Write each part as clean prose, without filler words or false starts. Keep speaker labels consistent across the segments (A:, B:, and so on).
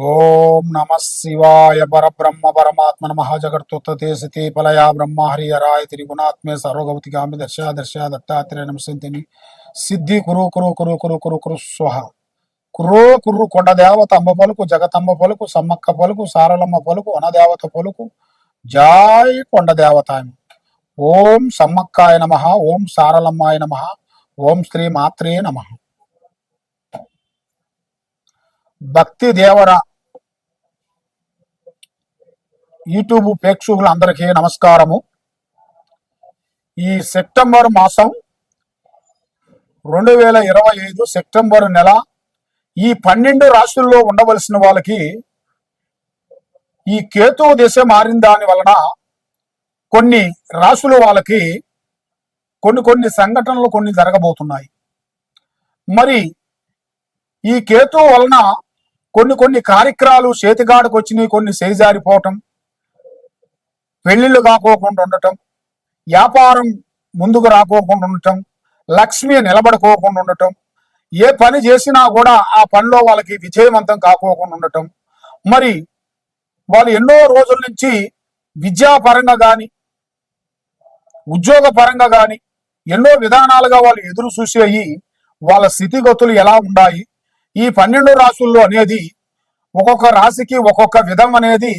A: ఓం నమ శివాయ పరబ్రహ్మ పరమాత్మ నమ జగత్తుతే సతీ పలయా బ్రహ్మ హరిహరాయ త్రిగుణాత్మే సర్వగౌతికామి దర్శ దర్శ దత్తాత్రేయ నమసంతిని సిద్ధి కురు కురు కురు కురు కురు కురు స్వహ కుర్రో కుర్రు కొండ దేవత అమ్మ పలుకు జగతమ్మ పలుకు సమ్మక్క పలుకు సారలమ్మ పలుకు వనదేవత పలుకు జాయ్ కొండ దేవత. ఓం సమ్మక్కాయ నమ, ఓం సారలమ్మాయ నమ, ఓం శ్రీ మాత్రే నమ. భక్తి దేవర యూట్యూబ్ ప్రేక్షకులందరికీ నమస్కారము. ఈ సెప్టెంబర్ మాసం 2025 సెప్టెంబర్ నెల ఈ 12 రాశుల్లో ఉండవలసిన వాళ్ళకి ఈ కేతు దశ మారిన దాని వలన కొన్ని రాశుల వాళ్ళకి కొన్ని సంఘటనలు కొన్ని జరగబోతున్నాయి. మరి ఈ కేతు వలన కొన్ని కార్యక్రమాలు చేతిగాడికి వచ్చినాయి, కొన్ని చేజారిపోవటం, పెళ్లిళ్ళు కాకోకుండా ఉండటం, వ్యాపారం ముందుకు రాకోకుండా ఉండటం, లక్ష్మి నిలబడుకోకుండా ఉండటం, ఏ పని చేసినా కూడా ఆ పనిలో వాళ్ళకి విజయవంతం కాకోకుండా ఉండటం. మరి వాళ్ళు ఎన్నో రోజుల నుంచి విద్యాపరంగా కానీ ఉద్యోగ పరంగా కానీ ఎన్నో విధానాలుగా వాళ్ళు ఎదురు చూసేయి వాళ్ళ స్థితిగతులు ఎలా ఉన్నాయి. ఈ 12 రాశుల్లో అనేది ఒక్కొక్క రాశికి ఒక్కొక్క విధం అనేది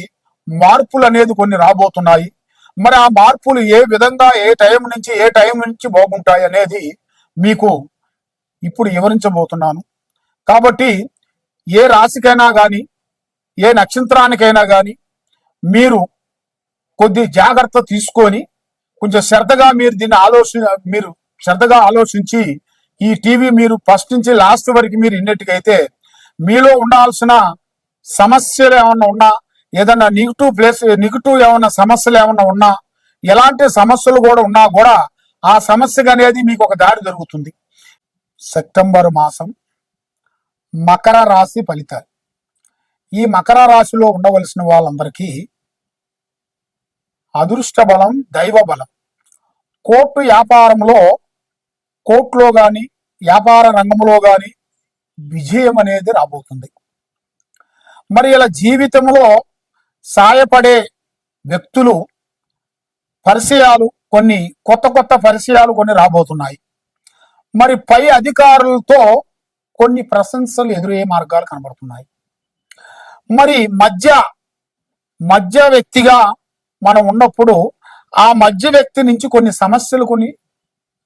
A: మార్పులు అనేది కొన్ని రాబోతున్నాయి. మరి ఆ మార్పులు ఏ విధంగా ఏ టైం నుంచి బాగుంటాయి అనేది మీకు ఇప్పుడు వివరించబోతున్నాను. కాబట్టి ఏ రాశికైనా కానీ ఏ నక్షత్రానికైనా కానీ మీరు కొద్ది జాగ్రత్త తీసుకొని కొంచెం శ్రద్ధగా మీరు శ్రద్ధగా ఆలోచించి ఈ టీవీ మీరు ఫస్ట్ నుంచి లాస్ట్ వరకు మీరు ఇన్నట్టుకైతే మీలో ఉండాల్సిన సమస్యలు ఏమన్నా ఉన్నా, ఏదన్నా నెగిటివ్ ఏమన్నా సమస్యలు ఏమన్నా ఉన్నా, ఎలాంటి సమస్యలు కూడా ఉన్నా కూడా ఆ సమస్యగా అనేది మీకు ఒక దారి దొరుకుతుంది. సెప్టెంబర్ మాసం మకర రాశి ఫలితాలు. ఈ మకర రాశిలో ఉండవలసిన వాళ్ళందరికీ అదృష్ట బలం, దైవ బలం. కోర్టులో కానీ వ్యాపార రంగంలో కానీ విజయం అనేది రాబోతుంది. మరి ఇలా జీవితంలో సాయపడే వ్యక్తులు పరిచయాలు కొత్త పరిచయాలు కొన్ని రాబోతున్నాయి. మరి పై అధికారులతో కొన్ని ప్రశంసలు ఎదురయ్యే మార్గాలు కనబడుతున్నాయి. మరి మధ్య వ్యక్తిగా మనం ఉన్నప్పుడు ఆ మధ్య వ్యక్తి నుంచి కొన్ని సమస్యలు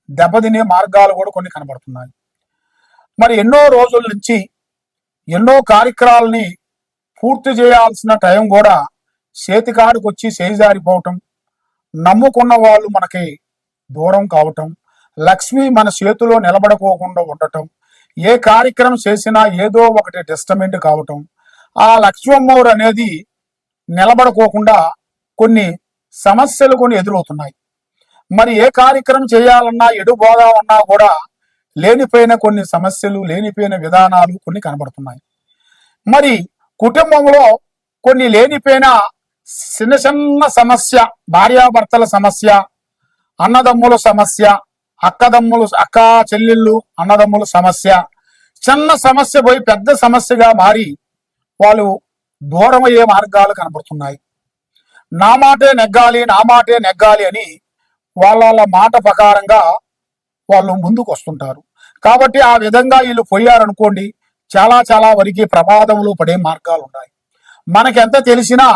A: దెబ్బతినే మార్గాలు కూడా కొన్ని కనబడుతున్నాయి. మరి ఎన్నో రోజుల నుంచి ఎన్నో కార్యక్రమాలని పూర్తి చేయాల్సిన టైం కూడా చేతికాడికి వచ్చి చేజారిపోవటం, నమ్ముకున్న వాళ్ళు మనకి దూరం కావటం, లక్ష్మి మన చేతిలో నిలబడుకోకుండా ఉండటం, ఏ కార్యక్రమం చేసినా ఏదో ఒకటి డిస్టర్బెంట్ కావటం, ఆ లక్ష్మమ్మవారు అనేది నిలబడుకోకుండా కొన్ని సమస్యలు ఎదురవుతున్నాయి. మరి ఏ కార్యక్రమం చేయాలన్నా ఎడు పోదామన్నా కూడా లేనిపోయిన కొన్ని సమస్యలు, లేనిపోయిన విధానాలు కొన్ని కనబడుతున్నాయి. మరి కుటుంబంలో కొన్ని లేనిపోయిన చిన్న సమస్య, భార్యాభర్తల సమస్య, అన్నదమ్ముల సమస్య, అక్క చెల్లెళ్ళు అన్నదమ్ముల సమస్య, చిన్న సమస్య పోయి పెద్ద సమస్యగా మారి వాళ్ళు దూరమయ్యే మార్గాలు కనబడుతున్నాయి. నా మాటే నెగ్గాలి అని వాళ్ళ మాట ప్రకారంగా వాళ్ళు ముందుకు వస్తుంటారు. కాబట్టి ఆ విధంగా వీళ్ళు పోయారనుకోండి, చాలా వరకు ప్రమాదంలో పడే మార్గాలు ఉన్నాయి. మనకి ఎంత తెలిసినా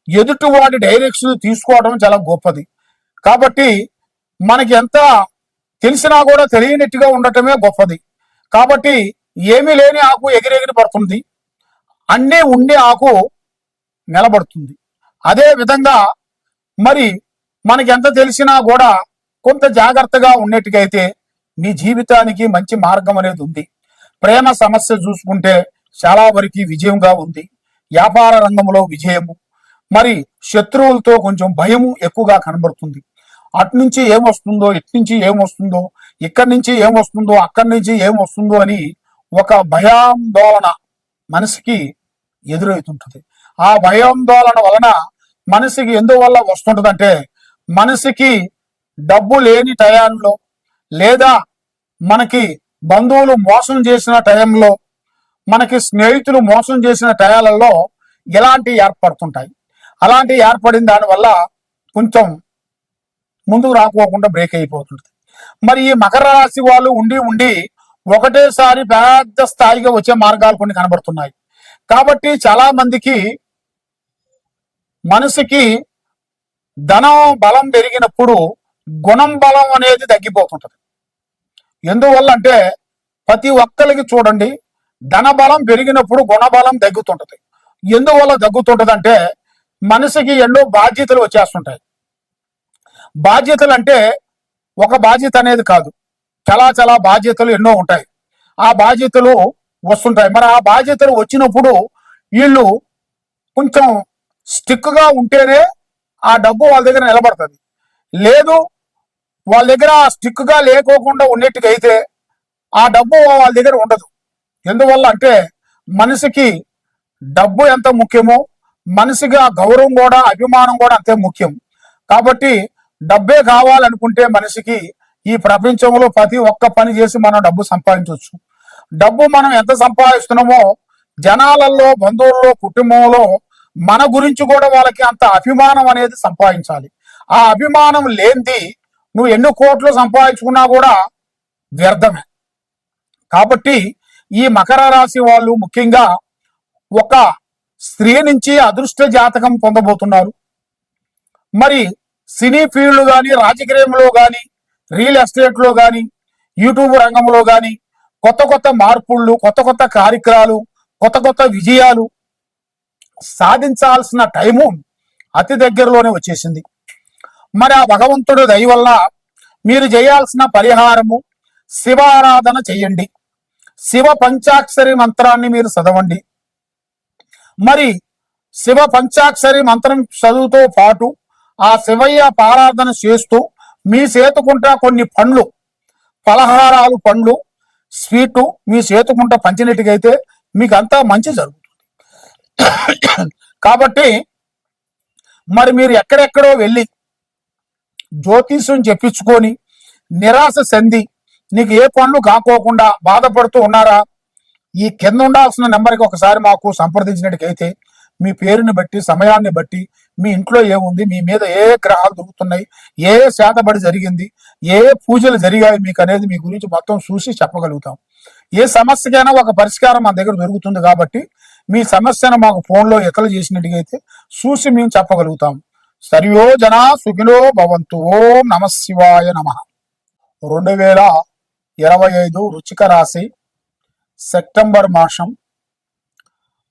A: ఎదుటివాడి డైరెక్షన్ తీసుకోవడం చాలా గొప్పది. కాబట్టి మనకి ఎంత తెలిసినా కూడా తెలియనట్టుగా ఉండటమే గొప్పది. కాబట్టి ఏమీ లేని ఆకు ఎగిరెగిరి పడుతుంది, అన్నీ ఉండే ఆకు నిలబడుతుంది. అదే విధంగా మరి మనకి ఎంత తెలిసినా కూడా కొంత జాగ్రత్తగా ఉన్నట్టుగైతే మీ జీవితానికి మంచి మార్గం అనేది ఉంది. ప్రేమ సమస్య చూసుకుంటే చాలా వరకు విజయంగా ఉంది. వ్యాపార రంగంలో విజయము. మరి శత్రువులతో కొంచెం భయము ఎక్కువగా కనబడుతుంది. అటు నుంచి ఏమొస్తుందో, ఇటు నుంచి ఏమొస్తుందో, ఇక్కడి నుంచి ఏమొస్తుందో, అక్కడి నుంచి ఏమొస్తుందో అని ఒక భయాందోళన మనసుకి ఎదురవుతుంటుంది. ఆ భయాందోళన వలన మనసుకి ఎందువల్ల వస్తుంటుందంటే, మనసుకి డబ్బు లేని టయాల్లో లేదా మనకి బంధువులు మోసం చేసిన టైంలో మనకి స్నేహితులు మోసం చేసిన టయాలలో ఇలాంటి ఏర్పడుతుంటాయి. అలాంటి ఏర్పడిన దానివల్ల కొంచెం ముందుకు రాకపోకుండా బ్రేక్ అయిపోతుంది. మరి ఈ మకర రాశి వాళ్ళు ఉండి ఉండి ఒకటేసారి పెద్ద స్థాయిగా వచ్చే మార్గాలు కొన్ని కనబడుతున్నాయి. కాబట్టి చాలా మందికి మనసుకి ధనం బలం పెరిగినప్పుడు గుణం బలం అనేది తగ్గిపోతుంటది. ఎందువల్ల అంటే ప్రతి ఒక్కరికి చూడండి, ధన బలం పెరిగినప్పుడు గుణబలం తగ్గుతుంటది. ఎందువల్ల తగ్గుతుంటది అంటే మనిషికి ఎన్నో బాధ్యతలు వచ్చేస్తుంటాయి. బాధ్యతలు అంటే ఒక బాధ్యత అనేది కాదు, చాలా చాలా బాధ్యతలు ఎన్నో ఉంటాయి. ఆ బాధ్యతలు వస్తుంటాయి. మరి ఆ బాధ్యతలు వచ్చినప్పుడు వీళ్ళు కొంచెం స్టిక్గా ఉంటేనే ఆ డబ్బు వాళ్ళ దగ్గర నిలబడుతుంది. లేదు, వాళ్ళ దగ్గర ఆ స్టిక్గా లేకోకుండా ఉన్నట్టుగా అయితే ఆ డబ్బు వాళ్ళ దగ్గర ఉండదు. ఎందువల్ల అంటే మనిషికి డబ్బు ఎంత ముఖ్యమో మనిషిగా గౌరవం కూడా అభిమానం కూడా అంతే ముఖ్యం. కాబట్టి డబ్బే కావాలనుకుంటే మనిషికి ఈ ప్రపంచంలో ప్రతి ఒక్క పని చేసి మనం డబ్బు సంపాదించవచ్చు. డబ్బు మనం ఎంత సంపాదిస్తున్నామో జనాలలో, బంధువుల్లో, కుటుంబంలో మన గురించి కూడా వాళ్ళకి అంత అభిమానం అనేది సంపాదించాలి. ఆ అభిమానం లేనిది నువ్వు ఎన్ని కోట్లు సంపాదించుకున్నా కూడా వ్యర్థమే. కాబట్టి ఈ మకర రాశి వాళ్ళు ముఖ్యంగా ఒక స్త్రీ నుంచి అదృష్ట జాతకం పొందబోతున్నారు. మరి సినీ ఫీల్డ్ కానీ, రాజకీయంలో కానీ, రియల్ ఎస్టేట్లో కానీ, యూట్యూబ్ రంగంలో కానీ కొత్త కొత్త మార్పుళ్ళు, కొత్త కొత్త కార్యక్రమాలు, కొత్త కొత్త విజయాలు సాధించాల్సిన టైము అతి దగ్గరలోనే వచ్చేసింది. మరి ఆ భగవంతుడు దయ వల్ల మీరు చేయాల్సిన పరిహారము శివారాధన చెయ్యండి. శివ పంచాక్షరి మంత్రాన్ని మీరు చదవండి. మరి శివ పంచాక్షరి మంత్రం చదువుతో పాటు ఆ శివయ్య పారాధన చేస్తూ మీ చేతుకుంటా కొన్ని పండ్లు, పలహారాలు, పండ్లు, స్వీటు మీ చేతుకుంటా పంచినట్టుగైతే మీకు అంతా మంచి జరుగుతుంది. కాబట్టి మరి మీరు ఎక్కడెక్కడో వెళ్ళి జ్యోతిష్యం చెప్పించుకొని నిరాశ చెంది నీకు ఏ పనులు కాకోకుండా బాధపడుతూ ఉన్నారా? ఈ కింద ఉండాల్సిన నెంబర్కి ఒకసారి మాకు సంప్రదించినట్టుకైతే మీ పేరుని బట్టి, సమయాన్ని బట్టి, మీ ఇంట్లో ఏముంది, మీ మీద ఏ గ్రహాలు దొరుకుతున్నాయి, ఏ శాతబడి జరిగింది, ఏ పూజలు జరిగాయి మీకు అనేది మీ గురించి మొత్తం చూసి చెప్పగలుగుతాం. ఏ సమస్యకైనా ఒక పరిష్కారం మన దగ్గర దొరుకుతుంది. కాబట్టి మీ సమస్యను మాకు ఫోన్లో ఎక్కలు చేసినట్టుగైతే చూసి మేము చెప్పగలుగుతాం. సర్వో జనా సుఖినో భవంతు. ఓం నమ శివాయ నమ. 2025 వృశ్చిక రాశి సెప్టెంబర్ మాసం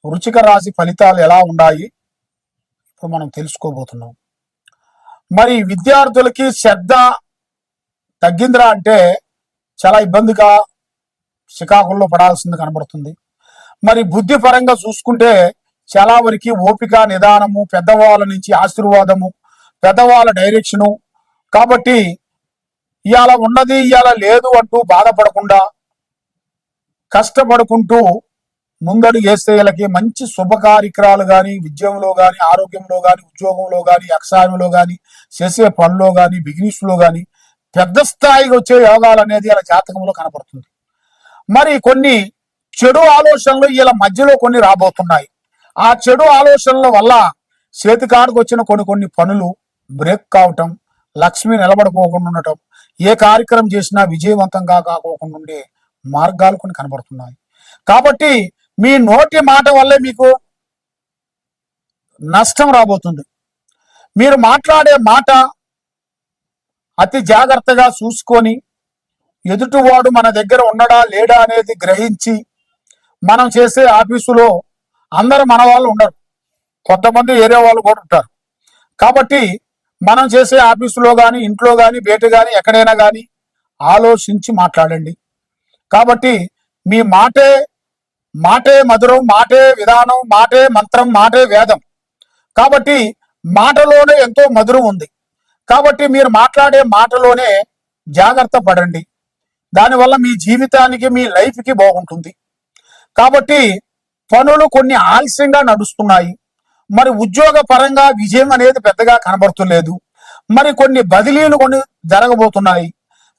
A: వృశ్చిక రాశి ఫలితాలు ఎలా ఉన్నాయి ఇప్పుడు మనం తెలుసుకోబోతున్నాం. మరి విద్యార్థులకి శ్రద్ధ తగ్గిందిరా అంటే చాలా ఇబ్బందిగా శ్రీకాకుళంలో పడాల్సింది కనబడుతుంది. మరి బుద్ధి పరంగా చూసుకుంటే చాలా వరకు ఓపిక, నిదానము, పెద్దవాళ్ళ నుంచి ఆశీర్వాదము, పెద్దవాళ్ళ డైరెక్షను. కాబట్టి ఇవాళ ఉన్నది ఇవాళ లేదు అంటూ బాధపడకుండా కష్టపడుకుంటూ ముందడుగు వేస్తే వీళ్ళకి మంచి శుభ కార్యక్రమాలు కానీ, విద్యంలో కానీ, ఆరోగ్యంలో కానీ, ఉద్యోగంలో కానీ, వ్యవసాయంలో కానీ, చేసే పనుల్లో కానీ, బిజినెస్లో కానీ పెద్ద స్థాయికి వచ్చే యోగాలు అనేది ఇలా జాతకంలో కనపడుతుంది. మరి కొన్ని చెడు ఆలోచనలు వీళ్ళ మధ్యలో కొన్ని రాబోతున్నాయి. ఆ చెడు ఆలోచనల వల్ల చేతికాడికి వచ్చిన కొన్ని పనులు బ్రేక్ కావటం, లక్ష్మి నిలబడుకోకుండా ఉండటం, ఏ కార్యక్రమం చేసినా విజయవంతంగా కాకోకుండా ఉండే మార్గాలు కొన్ని కనబడుతున్నాయి. కాబట్టి మీ నోటి మాట వల్లే మీకు నష్టం రాబోతుంది. మీరు మాట్లాడే మాట అతి జాగ్రత్తగా చూసుకొని ఎదుటివాడు మన దగ్గర ఉండడా లేడా అనేది గ్రహించి, మనం చేసే ఆఫీసులో అందరూ మన వాళ్ళు ఉండరు, కొంతమంది ఏరే వాళ్ళు కూడా ఉంటారు. కాబట్టి మనం చేసే ఆఫీసులో కానీ, ఇంట్లో కానీ, బయట కానీ, ఎక్కడైనా కానీ ఆలోచించి మాట్లాడండి. కాబట్టి మీ మాటే మధురం, మాటే విధానం, మాటే మంత్రం, మాటే వేదం. కాబట్టి మాటలోనే ఎంతో మధురం ఉంది. కాబట్టి మీరు మాట్లాడే మాటలోనే జాగ్రత్త పడండి. దానివల్ల మీ జీవితానికి, మీ లైఫ్కి బాగుంటుంది. కాబట్టి పనులు కొన్ని ఆలస్యంగా నడుస్తున్నాయి. మరి ఉద్యోగ పరంగా విజయం అనేది పెద్దగా కనబడుతులేదు. మరి కొన్ని బదిలీలు కొన్ని జరగబోతున్నాయి.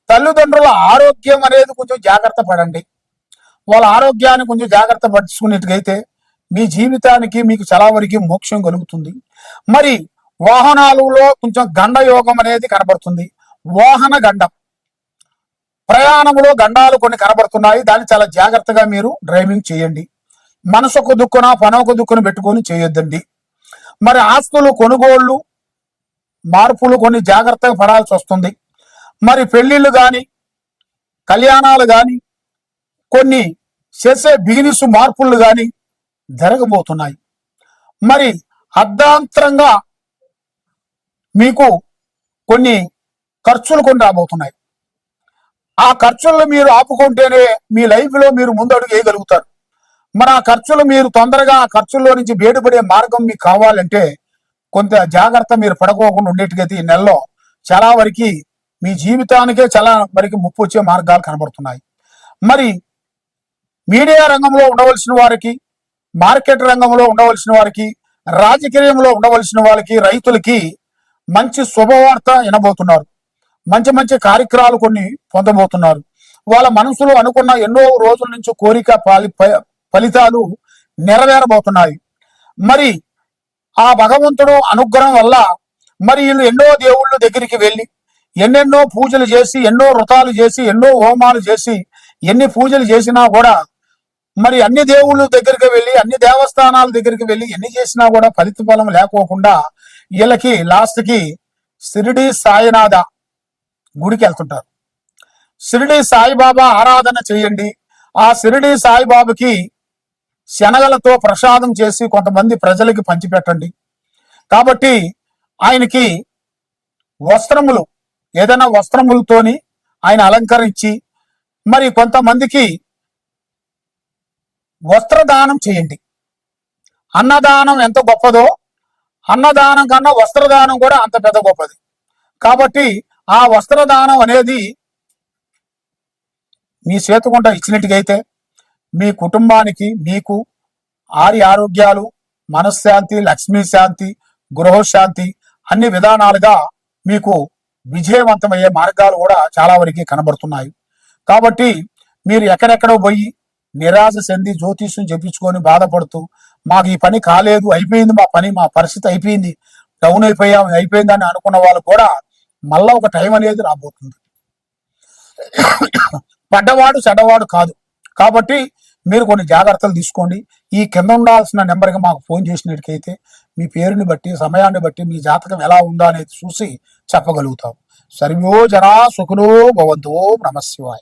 A: తల్లిదండ్రుల ఆరోగ్యం అనేది కొంచెం జాగ్రత్త పడండి. వాళ్ళ ఆరోగ్యాన్ని కొంచెం జాగ్రత్త పరుచుకునేట్టుగైతే మీ జీవితానికి మీకు చాలా వరకు మోక్షం కలుగుతుంది. మరి వాహనాలలో కొంచెం గండయోగం అనేది కనబడుతుంది. వాహన గండం, ప్రయాణంలో గండాలు కొన్ని కనబడుతున్నాయి. దాన్ని చాలా జాగ్రత్తగా మీరు డ్రైవింగ్ చేయండి. మనసుకు దుక్కున పనొక దుక్కును పెట్టుకొని చేయొద్దండి. మరి ఆస్తులు కొనుగోళ్లు మార్పులు కొన్ని జాగ్రత్తగా పడాల్సి వస్తుంది. మరి పెళ్లిళ్ళు కానీ కళ్యాణాలు కానీ కొన్ని చేసే బిజినెస్ మార్పులు కానీ జరగబోతున్నాయి. మరి అర్ధాంతరంగా మీకు కొన్ని ఖర్చులు కొన్ని రాబోతున్నాయి. ఆ ఖర్చులను మీరు ఆపుకుంటేనే మీ లైఫ్ లో మీరు ముందడుగు వేయగలుగుతారు. మరి ఆ ఖర్చులు మీరు తొందరగా ఆ ఖర్చుల్లో నుంచి బయటపడే మార్గం మీకు కావాలంటే కొంత జాగ్రత్త మీరు పడుకోకుండా ఉండేట్టుగైతే ఈ నెలలో చాలా వరకు మీ జీవితానికే చాలా వరకు ముప్పు వచ్చే మార్గాలు కనబడుతున్నాయి. మరి మీడియా రంగంలో ఉండవలసిన వారికి, మార్కెట్ రంగంలో ఉండవలసిన వారికి, రాజకీయంలో ఉండవలసిన వాళ్ళకి, రైతులకి మంచి శుభవార్త వినబోతున్నారు. మంచి మంచి కార్యక్రమాలు కొన్ని పొందబోతున్నారు. వాళ్ళ మనసులో అనుకున్న ఎన్నో రోజుల నుంచి కోరిక ఫలితాలు నెరవేరబోతున్నాయి. మరి ఆ భగవంతుడు అనుగ్రహం వల్ల మరి వీళ్ళు ఎన్నో దేవుళ్ళ దగ్గరికి వెళ్ళి ఎన్నెన్నో పూజలు చేసి, ఎన్నో వ్రతాలు చేసి, ఎన్నో హోమాలు చేసి, ఎన్ని పూజలు చేసినా కూడా మరి అన్ని దేవుళ్ళ దగ్గరికి వెళ్ళి, అన్ని దేవస్థానాల దగ్గరికి వెళ్ళి ఎన్ని చేసినా కూడా ఫలిత ఫలం లేకోకుండా వీళ్ళకి లాస్ట్కి షిరిడి సాయినాథ గుడికి వెళ్తుంటారు. షిరిడి సాయిబాబా ఆరాధన చేయండి. ఆ షిరిడి సాయిబాబాకి శనగలతో ప్రసాదం చేసి కొంతమంది ప్రజలకి పంచిపెట్టండి. కాబట్టి ఆయనకి వస్త్రములు, ఏదైనా వస్త్రములతోని ఆయన అలంకరించి మరి కొంతమందికి వస్త్రదానం చేయండి. అన్నదానం ఎంత గొప్పదో అన్నదానం కన్నా వస్త్రదానం కూడా అంత పెద్ద గొప్పది. కాబట్టి ఆ వస్త్రదానం అనేది మీ చేతుకుంట ఇచ్చినట్టుగైతే మీ కుటుంబానికి, మీకు ఆరోగ్యాలు, మనశ్శాంతి, లక్ష్మీ శాంతి, గృహశాంతి అన్ని విధానాలుగా మీకు విజయవంతమయ్యే మార్గాలు కూడా చాలా వరకు కనబడుతున్నాయి. కాబట్టి మీరు ఎక్కడెక్కడో పోయి నిరాశ చెంది జ్యోతిష్యం చెప్పించుకొని బాధపడుతూ మాకు ఈ పని కాలేదు, అయిపోయింది మా పని, మా పరిస్థితి అయిపోయింది, డౌన్ అయిపోయిందని అనుకున్న వాళ్ళు కూడా మళ్ళా ఒక టైం అనేది రాబోతుంది. పడ్డవాడు చెడ్డవాడు కాదు. కాబట్టి మీరు కొన్ని జాగ్రత్తలు తీసుకోండి. ఈ కింద ఉండాల్సిన నెంబర్కి మాకు ఫోన్ చేసినట్టుకైతే మీ పేరుని బట్టి, సమయాన్ని బట్టి మీ జాతకం ఎలా ఉందో అనేది చూసి చెప్పగలుగుతాం. సర్వో జనా సుఖినో భవంతు. నమః శివాయ.